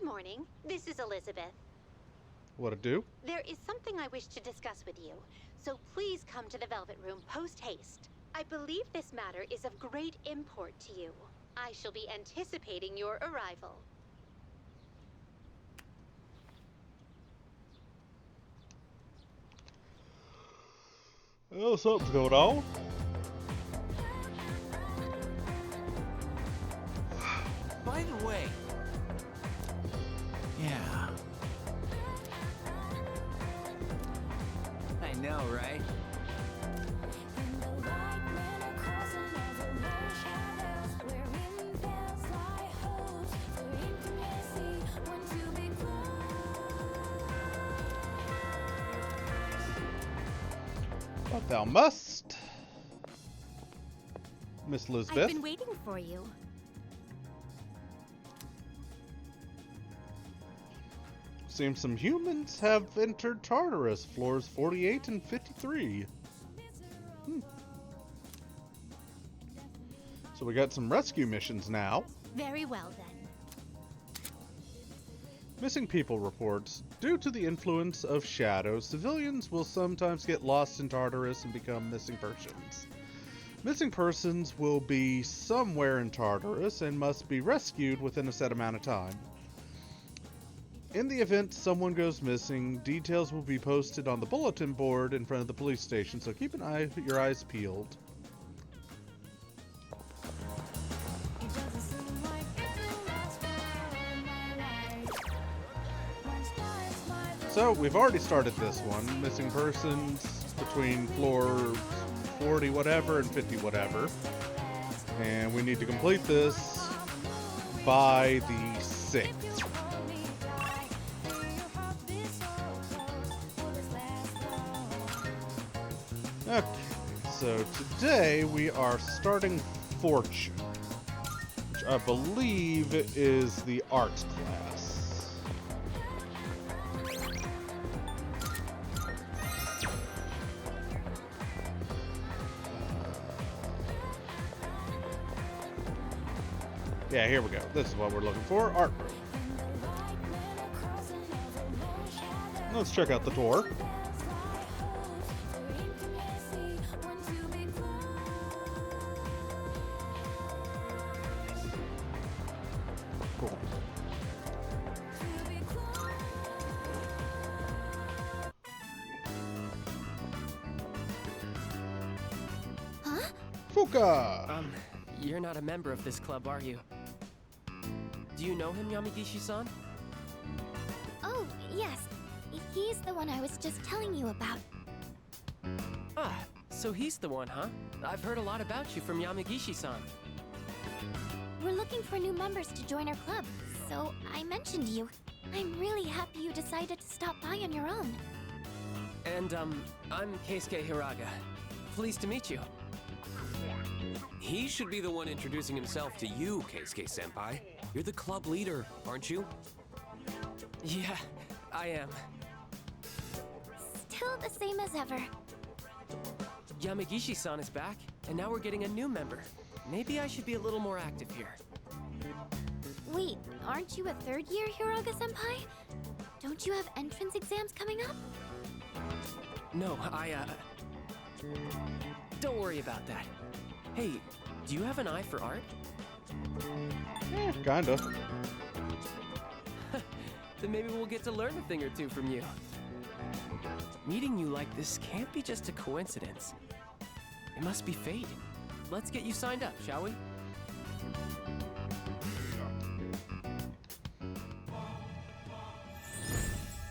Good morning. This is Elizabeth. What'd it do? There is something I wish to discuss with you, so please come to the Velvet Room post-haste. I believe this matter is of great import to you. I shall be anticipating your arrival. Oh, something's going on. By the way... Yeah. I know, right? But thou must, Miss Elizabeth. I've been waiting for you. Seems some humans have entered Tartarus, floors 48 and 53. So we got some rescue missions now. Very well then. Missing people reports. Due to the influence of shadows, civilians will sometimes get lost in Tartarus and become missing persons. Missing persons will be somewhere in Tartarus and must be rescued within a set amount of time. In the event someone goes missing, details will be posted on the bulletin board in front of the police station, so keep your eyes peeled. So, we've already started this one. Missing persons between floor 40 whatever and 50 whatever. And we need to complete this by the 6th. Okay, so today we are starting Fortune, which I believe is the arts class. Yeah, here we go. This is what we're looking for. Art room. Let's check out the tour. Cool. Huh? Fuka! You're not a member of this club, are you? Do you know him, Yamagishi-san? Oh, yes. He's the one I was just telling you about. Ah, so he's the one, huh? I've heard a lot about you from Yamagishi-san. We're looking for new members to join our club, so I mentioned you. I'm really happy you decided to stop by on your own. And, I'm Keisuke Hiraga. Pleased to meet you. He should be the one introducing himself to you, Keisuke-senpai. You're the club leader, aren't you? Yeah, I am. Still the same as ever. Yamagishi-san is back, and now we're getting a new member. Maybe I should be a little more active here. Wait, aren't you a third year, Hiraga-senpai? Don't you have entrance exams coming up? No, don't worry about that. Hey, do you have an eye for art? Kinda. Then maybe we'll get to learn a thing or two from you. Meeting you like this can't be just a coincidence. It must be fate. Let's get you signed up, shall we?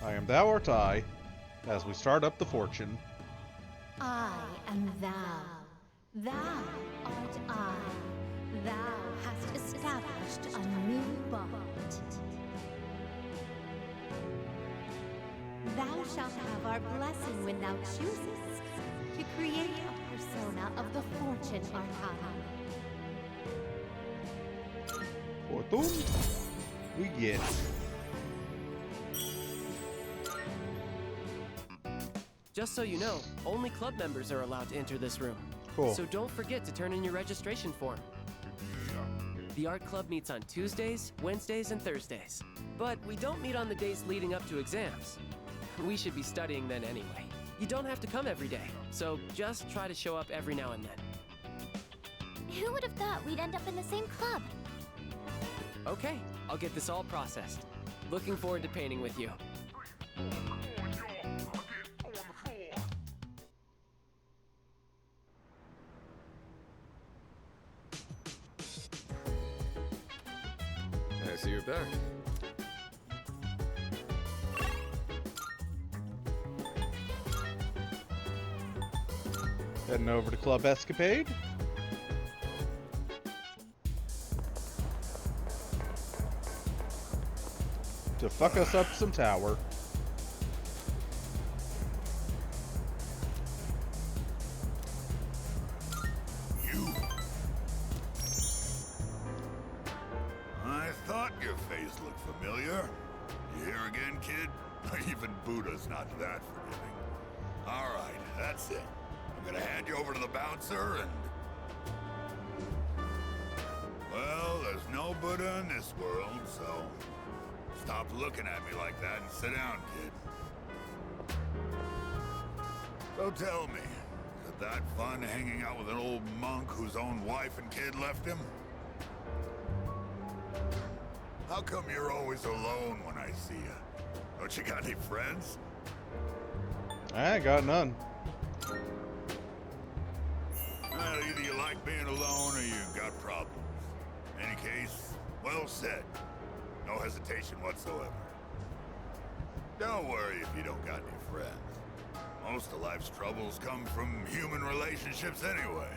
I am thou art I, as we start up the Fortune. I am thou. Thou art I. Thou hast established a new bond. Thou shalt have our blessing when thou choosest to create a persona of the Fortune Arcana. Fortune? We get. Just so you know, only club members are allowed to enter this room. Cool. So don't forget to turn in your registration form. The art club meets on Tuesdays, Wednesdays, and Thursdays. But we don't meet on the days leading up to exams. We should be studying then anyway. You don't have to come every day, so just try to show up every now and then. Who would have thought we'd end up in the same club? Okay, I'll get this all processed. Looking forward to painting with you. I see you're back. Heading over to Club Escapade. To fuck us up some tower. You. I thought your face looked familiar. You here again, kid? Even Buddha's not that forgiving. All right, that's it. I'm gonna hand you over to the bouncer and... Well, there's no Buddha in this world, so... Stop looking at me like that and sit down, kid. So tell me, is it that fun hanging out with an old monk whose own wife and kid left him? How come you're always alone when I see you? Don't you got any friends? I ain't got none. Well, either you like being alone or you got problems. Any case, well said. No hesitation whatsoever. Don't worry if you don't got any friends. Most of life's troubles come from human relationships anyway.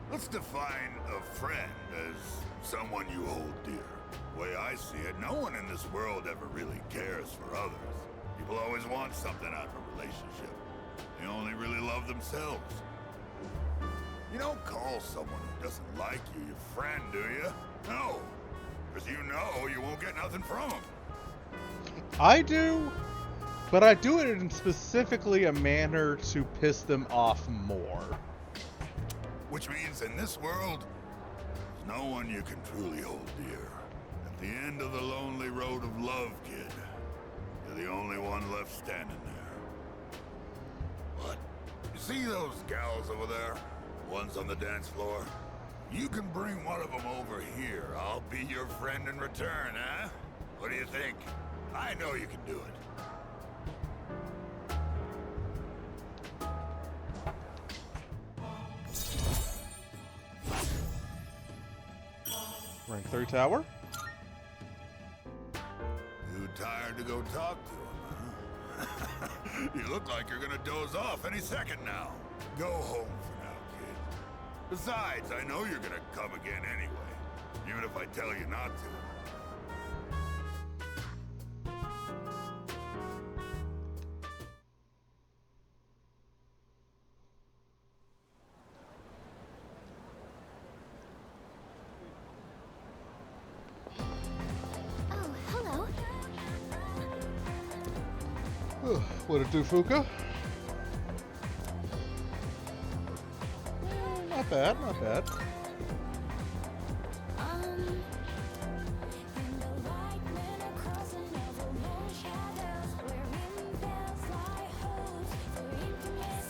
Let's define a friend as someone you hold dear. The way I see it, no one in this world ever really cares for others. People always want something out of a relationship. They only really love themselves. You don't call someone who doesn't like you your friend, do you? No. Because you know you won't get nothing from them. I do, but I do it in specifically a manner to piss them off more. Which means in this world, there's no one you can truly hold dear. At the end of the lonely road of love, kid, you're the only one left standing there. But, you see those gals over there? The ones on the dance floor? You can bring one of them over here. I'll be your friend in return, huh? What do you think? I know you can do it. Rank 3 tower. You tired to go talk to him, huh? You look like you're gonna doze off any second now. Go home for now, kid. Besides, I know you're gonna come again anyway, even if I tell you not to. Oh, hello. What it do, Fuka? Not bad, not bad.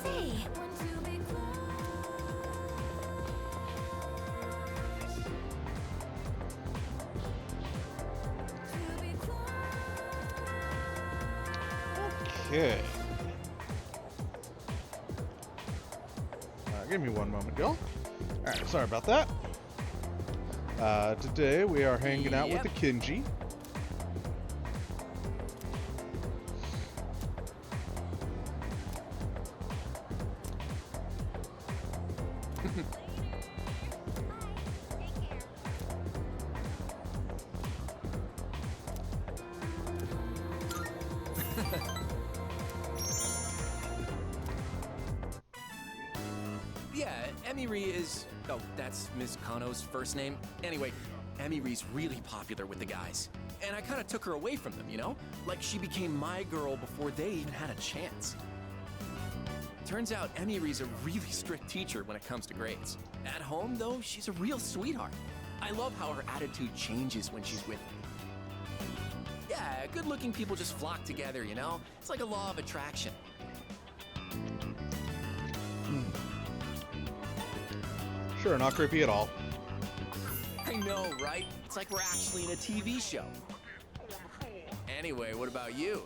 Say, Okay. Give me one moment, y'all. Alright, sorry about that. Today we are hanging out with the Kinji. Yeah, Emiri is... Oh, that's Miss Kano's first name. Anyway, Emiri's really popular with the guys. And I kind of took her away from them, you know? Like she became my girl before they even had a chance. Turns out Emiri's a really strict teacher when it comes to grades. At home, though, she's a real sweetheart. I love how her attitude changes when she's with me. Yeah, good-looking people just flock together, you know? It's like a law of attraction. Sure, not creepy at all. I know, right? It's like we're actually in a TV show. Anyway, what about you?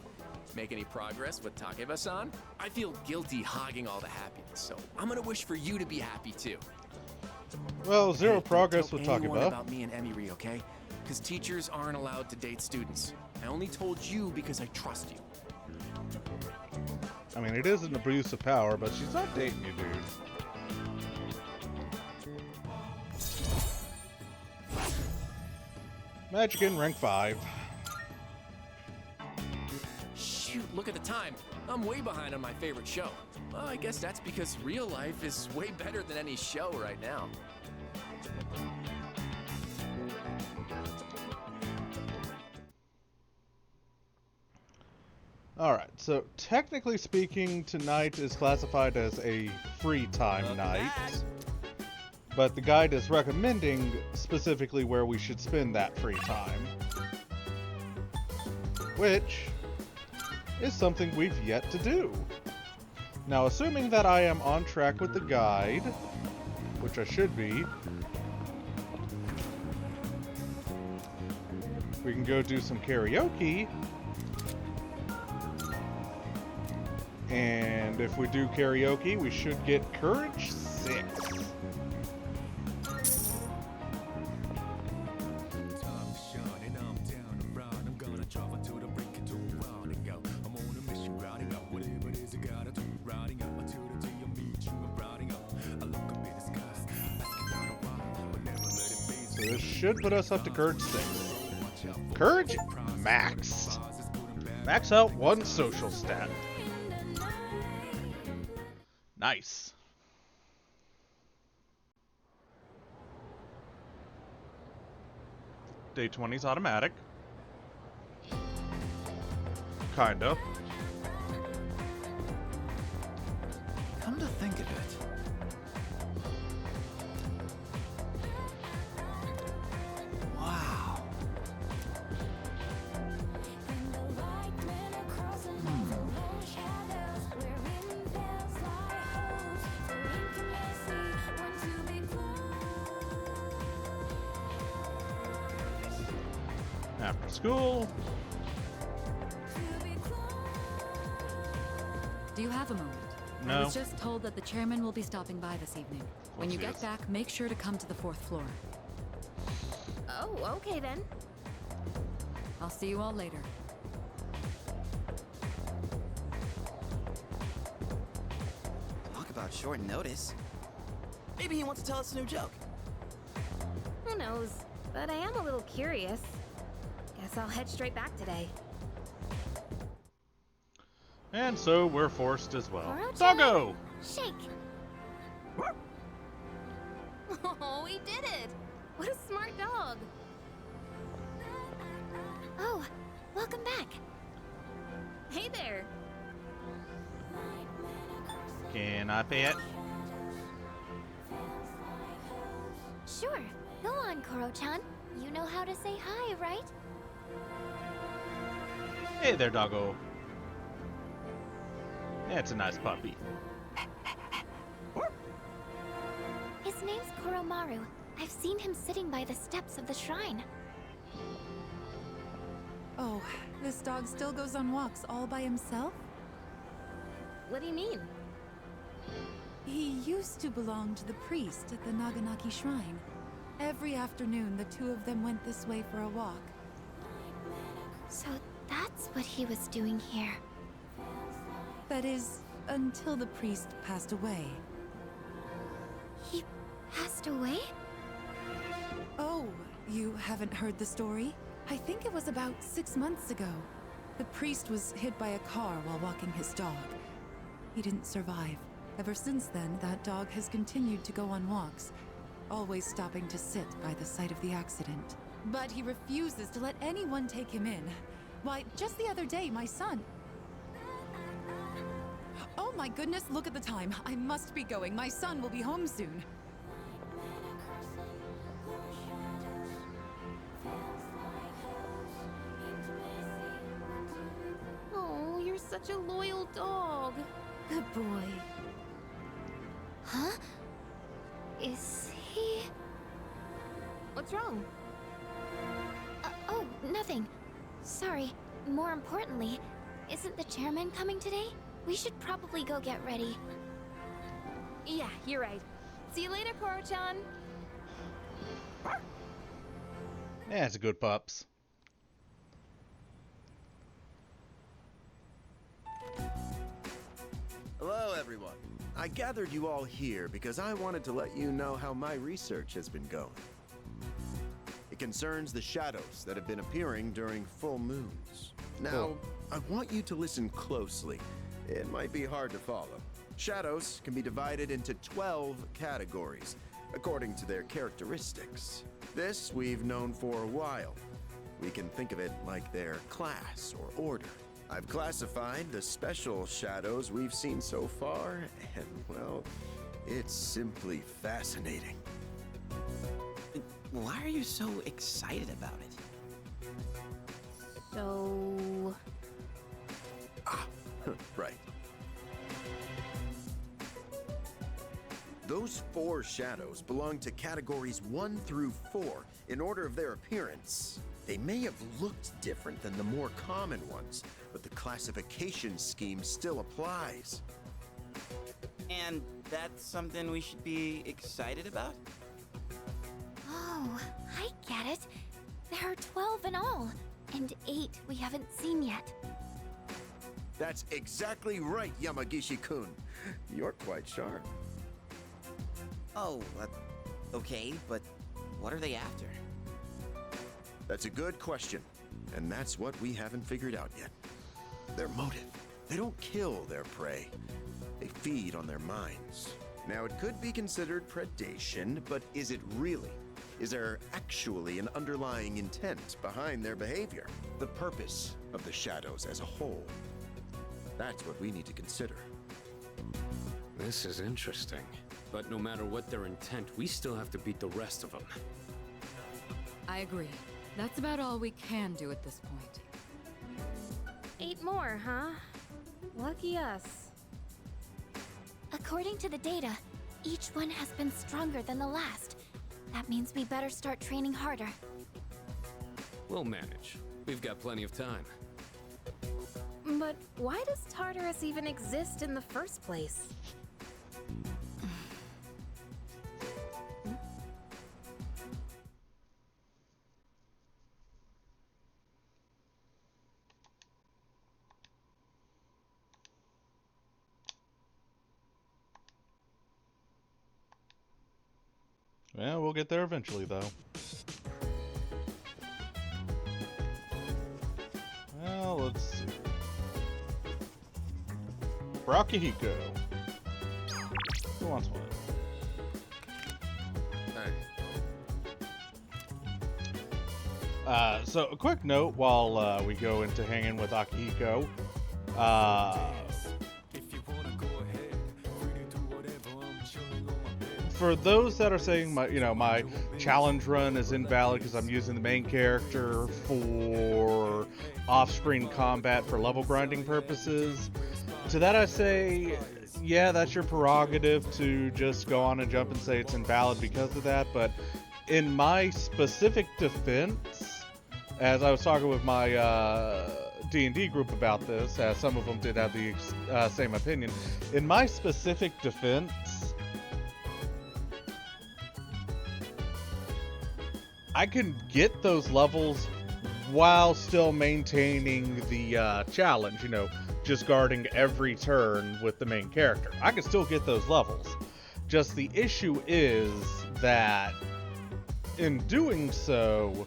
Make any progress with Takeba-san? I feel guilty hogging all the happiness, so I'm gonna wish for you to be happy too. Well, zero Hey, progress don't with tell anyone Takeba. about me and Emiri, okay? Because teachers aren't allowed to date students. I only told you because I trust you. I mean, it is an abuse of power, but she's not dating you, dude. Magickin, rank 5. Shoot, look at the time. I'm way behind on my favorite show. Well, I guess that's because real life is way better than any show right now. Alright, so technically speaking, tonight is classified as a free time night. But the guide is recommending specifically where we should spend that free time. Which is something we've yet to do. Now, assuming that I am on track with the guide, which I should be, we can go do some karaoke. And if we do karaoke, we should get Courage 6. So this should put us up to Courage 6. Courage maxed. Max out 1 social stat. Nice. Day 20's automatic. Kinda. Come to think of it. Wow. After school. Do you have a moment? No. I was just told that the chairman will be stopping by this evening. When you get yes. back, make sure to come to the 4th floor. Oh, okay then. I'll see you all later. Talk about short notice. Maybe he wants to tell us a new joke. Who knows? But I am a little curious. Guess I'll head straight back today. And so we're forced as well. Koro-chan! Doggo! Shake! Oh, he did it! What a smart dog! Oh, welcome back. Hey there! Can I pet? Sure, go on, Koro-chan. You know how to say hi, right? Hey there, doggo. That's a nice puppy. His name's Koromaru. I've seen him sitting by the steps of the shrine. Oh, this dog still goes on walks all by himself? What do you mean? He used to belong to the priest at the Naganaki shrine. Every afternoon, the two of them went this way for a walk. So that's what he was doing here. That is, until the priest passed away. He passed away? Oh, you haven't heard the story? I think it was about 6 months ago. The priest was hit by a car while walking his dog. He didn't survive. Ever since then, that dog has continued to go on walks, always stopping to sit by the site of the accident. But he refuses to let anyone take him in. Why, just the other day, my son... Oh my goodness, look at the time. I must be going. My son will be home soon. such a loyal dog. Good boy. Huh? Is he... What's wrong? Oh, nothing. Sorry. More importantly, isn't the chairman coming today? We should probably go get ready. Yeah, you're right. See you later, Koro-chan. Yeah, it's a good pups. Hello, everyone. I gathered you all here because I wanted to let you know how my research has been going. It concerns the shadows that have been appearing during full moons. Now, I want you to listen closely. It might be hard to follow. Shadows can be divided into 12 categories, according to their characteristics. This we've known for a while. We can think of it like their class or order. I've classified the special shadows we've seen so far, and, well, it's simply fascinating. Why are you so excited about it? So... Right. Those 4 shadows belong to categories 1 through 4 in order of their appearance. They may have looked different than the more common ones, but the classification scheme still applies. And that's something we should be excited about? Oh, I get it. There are 12 in all, and 8 we haven't seen yet. That's exactly right, Yamagishi-kun. You're quite sharp. Oh, okay, but what are they after? That's a good question, and that's what we haven't figured out yet. Their motive. They don't kill their prey. They feed on their minds. Now, it could be considered predation, but is it really? Is there actually an underlying intent behind their behavior? The purpose of the shadows as a whole? That's what we need to consider. This is interesting. But no matter what their intent, we still have to beat the rest of them. I agree. That's about all we can do at this point. 8 more, huh? Lucky us. According to the data, each one has been stronger than the last. That means we better start training harder. We'll manage. We've got plenty of time. But why does Tartarus even exist in the first place? Yeah, we'll get there eventually, though. Well, let's see. For Akihiko. Who wants one? Hey. So a quick note while we go into hanging with Akihiko. For those that are saying my challenge run is invalid because I'm using the main character for off-screen combat for level grinding purposes, to that I say, yeah, that's your prerogative to just go on and jump and say it's invalid because of that, but in my specific defense, as I was talking with my D&D group about this, as some of them did have the same opinion, in my specific defense, I can get those levels while still maintaining the challenge, just guarding every turn with the main character. I can still get those levels. Just the issue is that in doing so,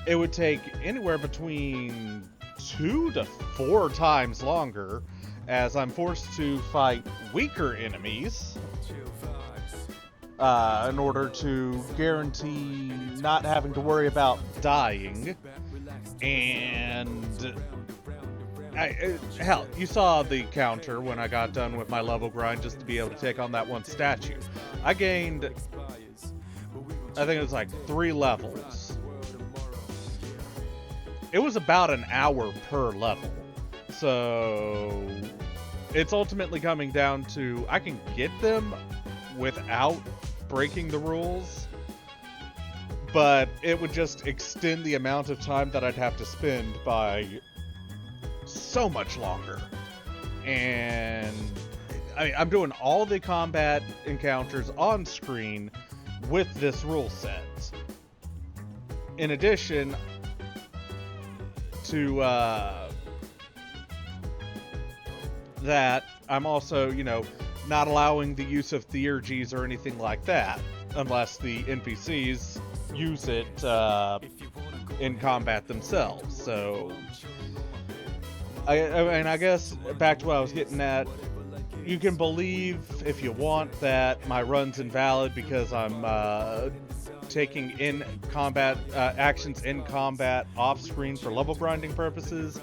it would take anywhere between 2 to 4 times longer, as I'm forced to fight weaker enemies in order to guarantee not having to worry about dying. And hell, you saw the counter when I got done with my level grind just to be able to take on that one statue. I gained, I think it was like 3 levels. It was about an hour per level. So it's ultimately coming down to I can get them without breaking the rules, but it would just extend the amount of time that I'd have to spend by so much longer. And I'm doing all the combat encounters on screen with this rule set. In addition to that, I'm also, not allowing the use of theurgies or anything like that, unless the NPCs use it in combat themselves. So, I guess back to what I was getting at, you can believe, if you want, that my run's invalid because I'm taking in combat actions in combat off screen for level grinding purposes,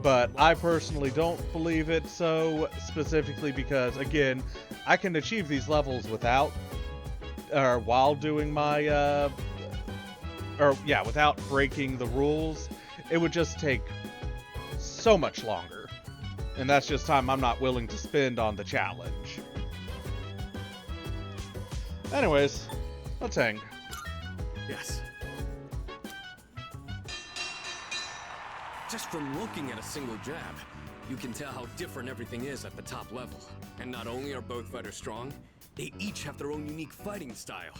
but I personally don't believe it so, specifically because, again, I can achieve these levels without or while doing my without breaking the rules. It would just take so much longer, and that's just time I'm not willing to spend on the challenge. Anyways, let's hang. Yes. Just from looking at a single jab, you can tell how different everything is at the top level. And not only are both fighters strong, they each have their own unique fighting style.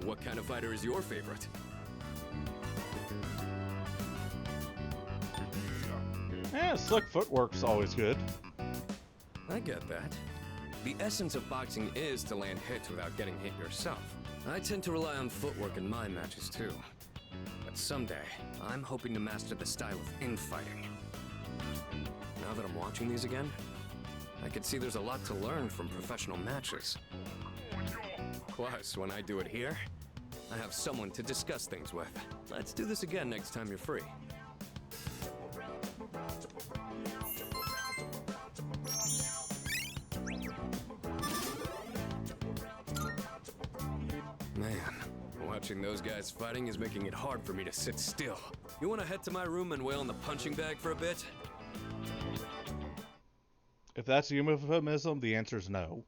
What kind of fighter is your favorite? Yeah, slick footwork's always good. I get that. The essence of boxing is to land hits without getting hit yourself. I tend to rely on footwork in my matches too. But someday, I'm hoping to master the style of infighting. Now that I'm watching these again, I can see there's a lot to learn from professional matches. Plus, when I do it here, I have someone to discuss things with. Let's do this again next time you're free. Man, watching those guys fighting is making it hard for me to sit still. You want to head to my room and wail on the punching bag for a bit? If that's a euphemism, the answer is no.